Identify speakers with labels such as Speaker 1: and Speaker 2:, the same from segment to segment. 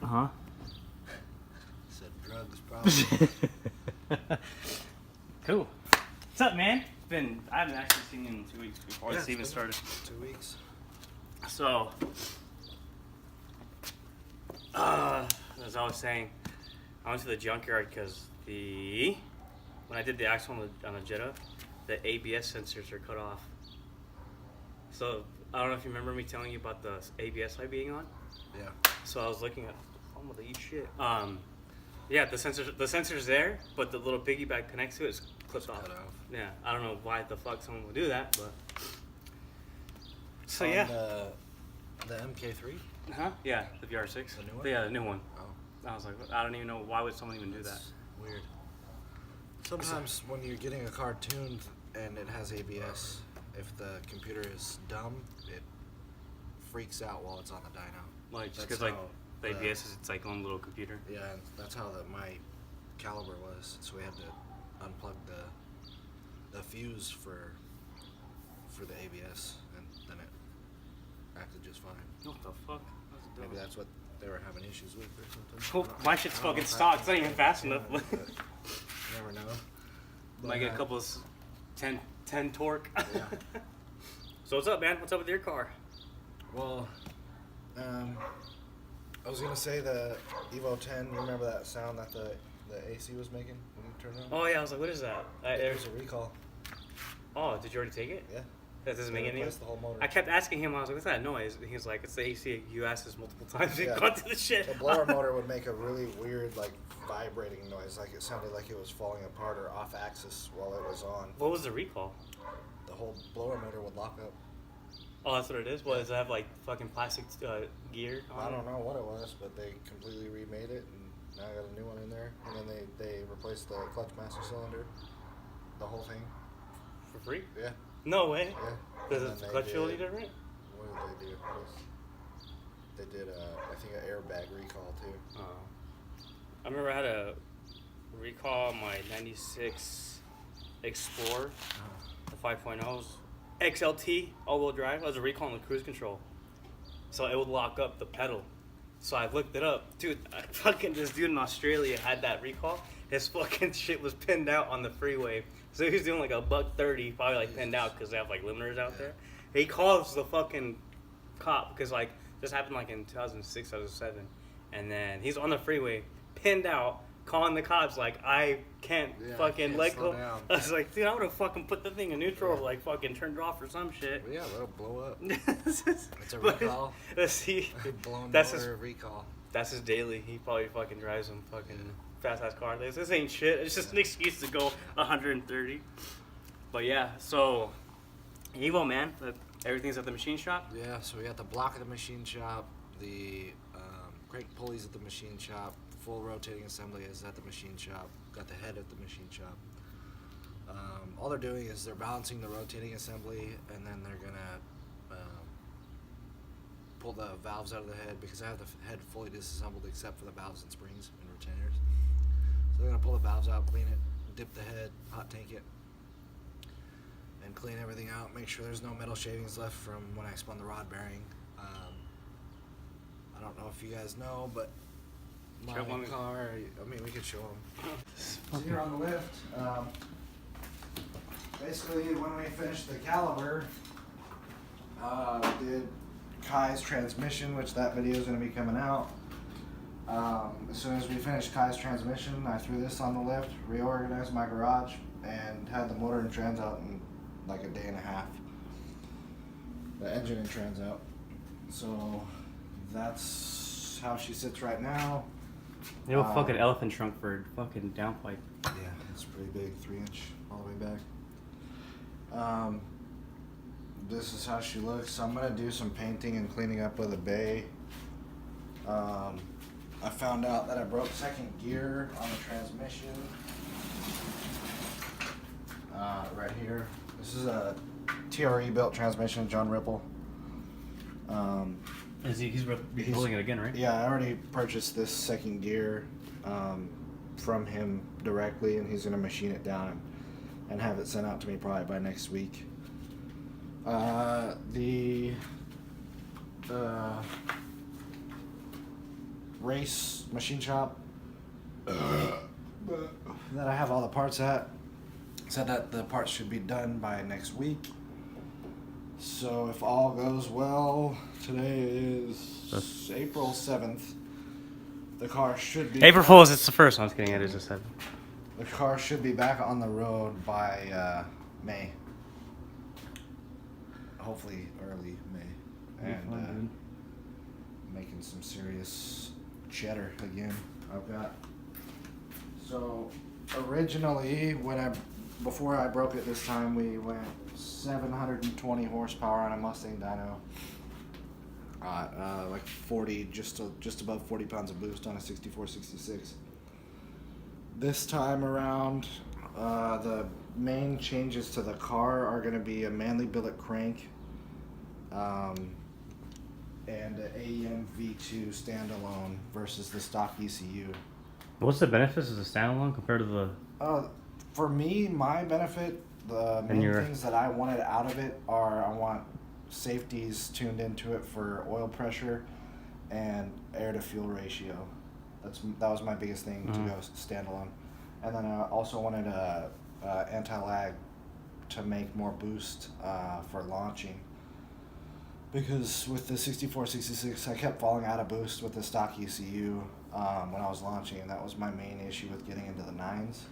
Speaker 1: Uh-huh.
Speaker 2: Said drugs, probably.
Speaker 1: Cool. What's up, man? I haven't actually seen you in 2 weeks before this even started.
Speaker 2: 2 weeks.
Speaker 1: So, as I was saying, I went to the junkyard because when I did the axle on the Jetta, the ABS sensors are cut off. So, I don't know if you remember me telling you about the ABS light being on.
Speaker 2: Yeah.
Speaker 1: So I was looking at, I'm gonna eat shit. Yeah, the sensor's there, but the little piggyback connects to it is clipped off.
Speaker 2: Cut off.
Speaker 1: Yeah, I don't know why the fuck someone would do that, but. So
Speaker 2: On
Speaker 1: yeah.
Speaker 2: The MK3?
Speaker 1: Huh? Yeah, the VR6.
Speaker 2: The new one?
Speaker 1: Yeah, the new one.
Speaker 2: Oh.
Speaker 1: I was like, I don't even know why would someone even do that.
Speaker 2: That's weird. Sometimes when you're getting a car tuned and it has ABS, if the computer is dumb, it freaks out while it's on the dyno.
Speaker 1: Like just
Speaker 2: That's
Speaker 1: because like
Speaker 2: how
Speaker 1: the ABS is its like own little computer.
Speaker 2: Yeah, and that's how my caliber was. So we had to unplug the fuse for the ABS, and then it acted just fine.
Speaker 1: What the fuck?
Speaker 2: Maybe that's what they were having issues with or something.
Speaker 1: Oh, my shit's fucking stock. It's not even fast enough.
Speaker 2: You never know.
Speaker 1: Might get a couple of 10 torque.
Speaker 2: Yeah.
Speaker 1: So what's up, man? What's up with your car?
Speaker 2: Well, I was gonna say the Evo 10. You remember that sound that the AC was making when you turned it on?
Speaker 1: Oh yeah, I was like, what is that?
Speaker 2: It was a recall.
Speaker 1: Oh, did you already take it?
Speaker 2: Yeah.
Speaker 1: That doesn't
Speaker 2: They
Speaker 1: make any.
Speaker 2: replaced the whole motor.
Speaker 1: I kept asking him. I was like, "What's that noise?" And he's like, "It's the AC." You asked us multiple times. He
Speaker 2: Yeah.
Speaker 1: got to the shit.
Speaker 2: The blower motor would make a really weird, like, vibrating noise. Like, it sounded like it was falling apart or off axis while it was on.
Speaker 1: What was the recall?
Speaker 2: The whole blower motor would lock up.
Speaker 1: Oh, that's what it is. What does it have? Like fucking plastic gear on
Speaker 2: I don't
Speaker 1: it?
Speaker 2: know what it was, but they completely remade it, and now I got a new one in there. And then they replaced the clutch master cylinder, the whole thing.
Speaker 1: For free?
Speaker 2: Yeah.
Speaker 1: No way.
Speaker 2: Yeah.
Speaker 1: Does
Speaker 2: And
Speaker 1: the
Speaker 2: then
Speaker 1: clutch
Speaker 2: they
Speaker 1: feel any
Speaker 2: did-
Speaker 1: different?
Speaker 2: What did they do? They did, I think, an airbag recall, too.
Speaker 1: I remember I had a recall on my '96 Explorer, the 5.0s, XLT all-wheel drive. It was a recall on the cruise control, so it would lock up the pedal. So I looked it up, dude. This dude in Australia had that recall. His fucking shit was pinned out on the freeway. So he was doing like $130, probably like pinned out because they have like limiters out there. He calls the fucking cop because like this happened like in 2006, 2007, and then he's on the freeway, pinned out, calling the cops like I can't fucking let go.
Speaker 2: Down.
Speaker 1: I was like, dude, I would have fucking put the thing in neutral, or like fucking turned it off or some shit.
Speaker 2: Well, yeah, let it blow up.
Speaker 1: It's
Speaker 2: a recall.
Speaker 1: See,
Speaker 2: Blown
Speaker 1: that's
Speaker 2: motor
Speaker 1: his
Speaker 2: recall.
Speaker 1: That's his daily. He probably fucking drives some fucking fast ass car. This ain't shit. It's just an excuse to go 130. But yeah, so Evo, man, everything's at the machine shop.
Speaker 2: Yeah, so we got the block at the machine shop, the crank pulleys at the machine shop, full rotating assembly is at the machine shop, got the head at the machine shop. All they're doing is they're balancing the rotating assembly, and then they're gonna pull the valves out of the head, because I have the head fully disassembled except for the valves and springs and retainers. So they're gonna pull the valves out, clean it, dip the head, hot tank it, and clean everything out, make sure there's no metal shavings left from when I spun the rod bearing. I don't know if you guys know, but my car, I mean, we could show them. So here on the lift, basically when we finished the caliber, we did Kai's transmission, which that video is going to be coming out. As soon as we finished Kai's transmission, I threw this on the lift, reorganized my garage, and had the motor and trans out in like a day and a half. The engine and trans out. So that's how she sits right now.
Speaker 1: You know, fucking elephant trunk for fucking downpipe.
Speaker 2: Yeah, it's pretty big, 3-inch all the way back. This is how she looks. I'm gonna do some painting and cleaning up of the bay. I found out that I broke second gear on the transmission. Right here. This is a TRE built transmission, John Ripple.
Speaker 1: He's building it again, right?
Speaker 2: Yeah, I already purchased this second gear from him directly, and he's gonna machine it down and have it sent out to me probably by next week. race machine shop that I have all the parts at said that the parts should be done by next week. So if all goes well, today is April 7th. The car should be...
Speaker 1: April Fool's, it's the first one. I was kidding, it is just 7th.
Speaker 2: The car should be back on the road by May. Hopefully early May. And making some serious cheddar again. I've got... So originally, before I broke it this time, we went 720 horsepower on a Mustang dyno. Like 40, just above 40 pounds of boost on a 6466. This time around, the main changes to the car are going to be a Manley billet crank, and an AEM V2 standalone versus the stock ECU.
Speaker 1: What's the benefits of the standalone compared to the...
Speaker 2: For me, my benefit, the main things that I wanted out of it are I want safeties tuned into it for oil pressure and air to fuel ratio. That was my biggest thing to go standalone. And then I also wanted a anti-lag to make more boost for launching. Because with the 6466, I kept falling out of boost with the stock ECU when I was launching, and that was my main issue with getting into the 9s.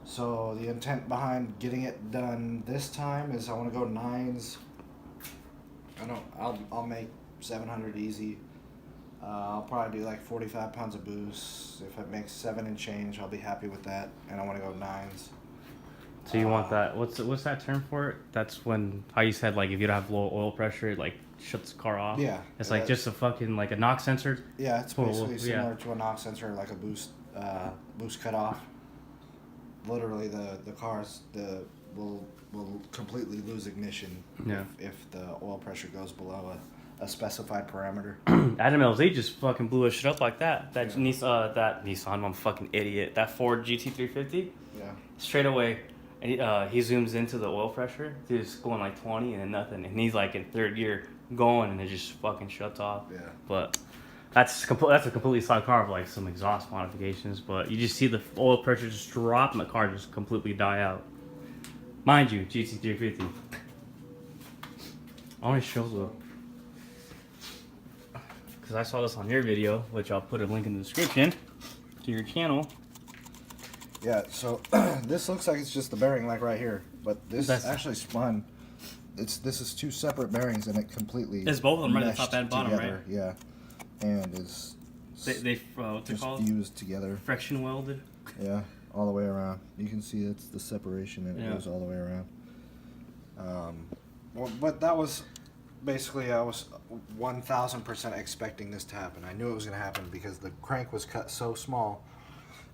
Speaker 2: So the intent behind getting it done this time is I want to go 9s. I'll make 700 easy. I'll probably do like 45 pounds of boost. If it makes 7 and change, I'll be happy with that. And I want to go 9s.
Speaker 1: So you want that? What's that term for it? That's when, how you said, like, if you don't have low oil pressure, it like shuts the car off.
Speaker 2: Yeah.
Speaker 1: It's like just a fucking, like a knock sensor.
Speaker 2: Yeah, it's basically similar to a knock sensor, like a boost cutoff. Literally, the cars will completely lose ignition if the oil pressure goes below a specified parameter.
Speaker 1: Adam LZ just fucking blew his shit up like that. That Nissan, I'm a fucking idiot. That Ford GT350.
Speaker 2: Yeah. Straight
Speaker 1: away, he zooms into the oil pressure. Dude, it's going like 20 and then nothing. And he's like in third gear going and it just fucking shuts off.
Speaker 2: Yeah.
Speaker 1: But that's a completely solid car with like some exhaust modifications. But you just see the oil pressure just drop and the car just completely die out. Mind you, GT350. I want to show the... Because I saw this on your video, which I'll put a link in the description to your channel.
Speaker 2: Yeah, so this looks like it's just the bearing like right here, but this actually spun. This is two separate bearings and it completely
Speaker 1: It's both of them right, the top and bottom,
Speaker 2: together,
Speaker 1: right?
Speaker 2: Yeah, and is
Speaker 1: what's it called?
Speaker 2: fused together.
Speaker 1: Friction welded.
Speaker 2: Yeah, all the way around. You can see it's the separation and it
Speaker 1: Yeah.
Speaker 2: goes all the way around. But that was basically, I was 1,000% expecting this to happen. I knew it was going to happen because the crank was cut so small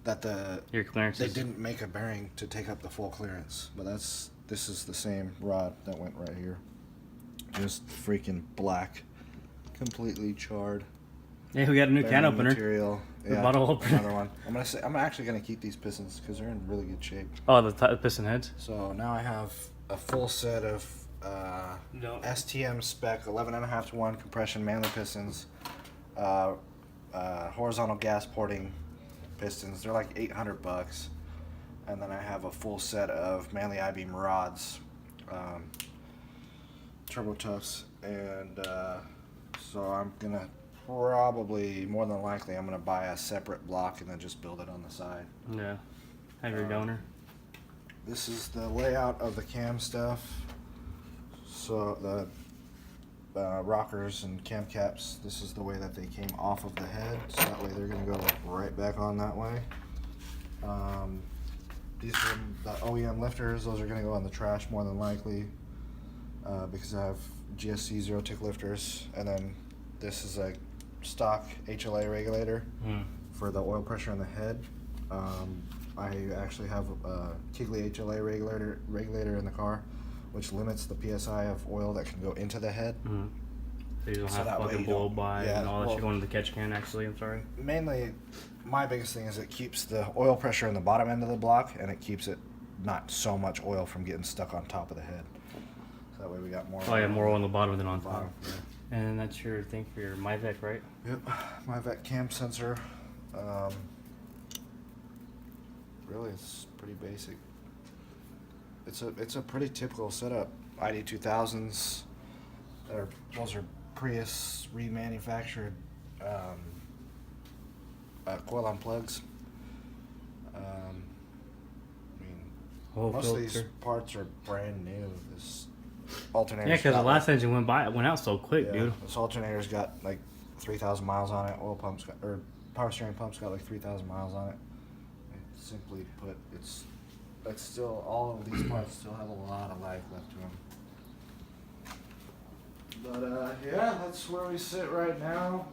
Speaker 2: that
Speaker 1: Your clearance
Speaker 2: they didn't make a bearing to take up the full clearance. But this is the same rod that went right here. Just freaking black, completely charred.
Speaker 1: Yeah, we got a new can opener.
Speaker 2: Material. Yeah,
Speaker 1: bottle opener.
Speaker 2: Another one. I'm actually gonna keep these pistons because they're in really good shape.
Speaker 1: Oh, the piston heads.
Speaker 2: So now I have a full set of STM spec 11.5-to-1 compression Manley pistons, horizontal gas porting pistons. They're like $800, and then I have a full set of Manley I-beam rods, turbo tufts, and so I'm gonna probably, more than likely, I'm gonna buy a separate block and then just build it on the side.
Speaker 1: Yeah, have your donor.
Speaker 2: This is the layout of the cam stuff. So the rockers and cam caps, this is the way that they came off of the head. So that way they're going to go right back on that way. These are the OEM lifters. Those are going to go in the trash more than likely because I have GSC zero tick lifters. And then this is a stock HLA regulator for the oil pressure in the head. I actually have a Kigley HLA regulator in the car, which limits the PSI of oil that can go into the head.
Speaker 1: Mm-hmm. So you don't
Speaker 2: So
Speaker 1: have
Speaker 2: that way
Speaker 1: fucking
Speaker 2: you
Speaker 1: blow
Speaker 2: don't-
Speaker 1: by
Speaker 2: yeah,
Speaker 1: and all that
Speaker 2: well-
Speaker 1: shit going to the catch can, actually, I'm sorry.
Speaker 2: Mainly, my biggest thing is it keeps the oil pressure in the bottom end of the block, and it keeps it not so much oil from getting stuck on top of the head. So that way we got more.
Speaker 1: Oh yeah, more on the bottom than on top.
Speaker 2: bottom. Yeah.
Speaker 1: And that's your thing for your MyVec, right?
Speaker 2: Yep, my vet cam sensor. Really, it's pretty basic. It's a pretty typical setup. ID 2000s. Those are Prius remanufactured coil on plugs. I mean, most of these parts are brand new. This alternator.
Speaker 1: Yeah, because the last engine went out so quick, dude.
Speaker 2: This alternator's got like 3,000 miles on it. Power steering pump's got like 3,000 miles on it. And simply put, it's still, all of these parts still have a lot of life left to them. But yeah, that's where we sit right now.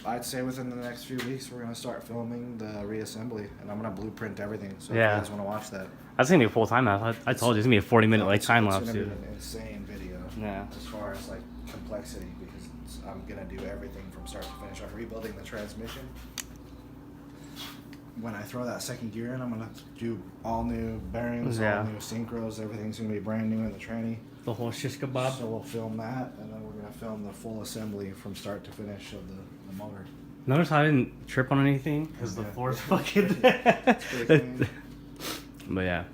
Speaker 2: I'd say within the next few weeks we're gonna start filming the reassembly, and I'm gonna blueprint everything. So if you guys want to watch that,
Speaker 1: that's gonna be a full time. I told you it's gonna be a 40-minute like time lapse, dude.
Speaker 2: It's gonna be an insane video.
Speaker 1: Yeah.
Speaker 2: As far as like complexity, because I'm gonna do everything from start to finish. I'm rebuilding the transmission. When I throw that second gear in, I'm gonna do all new bearings, all new synchros. Everything's gonna be brand new in the tranny.
Speaker 1: The whole shish kebab.
Speaker 2: So we'll film that, and then we're gonna film the full assembly from start to finish of the motor.
Speaker 1: Notice how I didn't trip on anything because the floor's fucking. But yeah.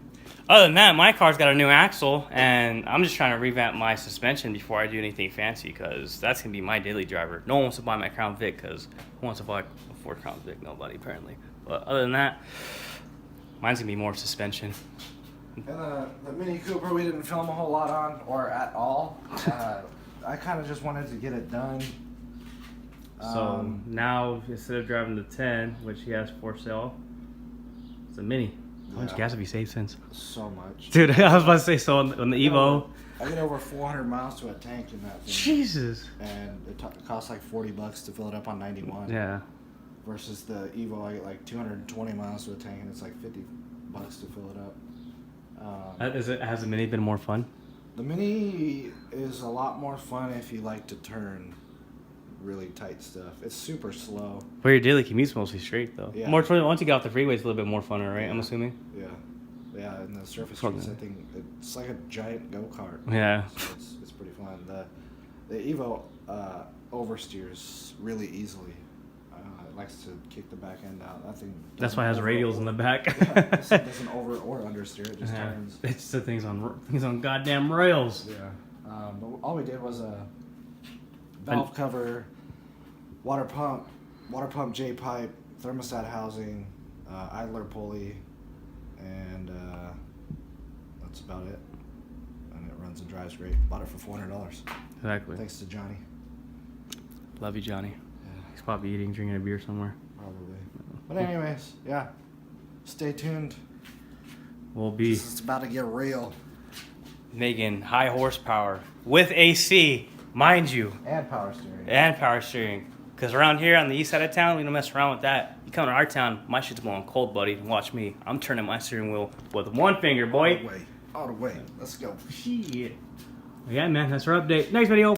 Speaker 1: Other than that, my car's got a new axle, and I'm just trying to revamp my suspension before I do anything fancy, because that's gonna be my daily driver. No one wants to buy my Crown Vic, because who wants to buy a Ford Crown Vic? Nobody, apparently. But other than that, mine's gonna be more suspension.
Speaker 2: And the Mini Cooper we didn't film a whole lot on, or at all. I kind of just wanted to get it done.
Speaker 1: So now, instead of driving the 10, which he has for sale, it's a Mini. How much gas have you saved since?
Speaker 2: So much.
Speaker 1: Dude, I was about to say, so on the Evo.
Speaker 2: I get over 400 miles to a tank in that thing.
Speaker 1: Jesus.
Speaker 2: And it costs like $40 to fill it up on 91.
Speaker 1: Yeah.
Speaker 2: Versus the Evo, I get like 220 miles to a tank, and it's like $50 to fill it up.
Speaker 1: Has the Mini been more fun?
Speaker 2: The Mini is a lot more fun if you like to turn really tight stuff. It's super slow.
Speaker 1: But your daily commute's mostly straight, though.
Speaker 2: Yeah.
Speaker 1: Once you get off the freeway, it's a little bit more funner, right? I'm assuming.
Speaker 2: Yeah, and the surface streets, I think it's like a giant go-kart.
Speaker 1: Yeah.
Speaker 2: So it's pretty fun. The Evo oversteers really easily. It likes to kick the back end out. That thing.
Speaker 1: That's why it has radials in the back.
Speaker 2: Yeah, this thing doesn't over or understeer. It just turns.
Speaker 1: It's the things on goddamn rails.
Speaker 2: Yeah. But all we did was a valve cover, water pump J pipe, thermostat housing, idler pulley, and that's about it. And it runs and drives great. Bought it for $400.
Speaker 1: Exactly.
Speaker 2: Thanks to Johnny.
Speaker 1: Love you, Johnny.
Speaker 2: Yeah.
Speaker 1: He's probably drinking a beer somewhere.
Speaker 2: Probably. But anyways, yeah. Stay tuned.
Speaker 1: We'll be.
Speaker 2: It's about to get real.
Speaker 1: Making high horsepower with AC, mind you.
Speaker 2: And power steering.
Speaker 1: And power steering. Because around here on the east side of town, we don't mess around with that. You come to our town, my shit's blowing cold, buddy. Watch me. I'm turning my steering wheel with one finger, boy.
Speaker 2: All the way. Let's go.
Speaker 1: Shit. Yeah, man. That's our update. Next video.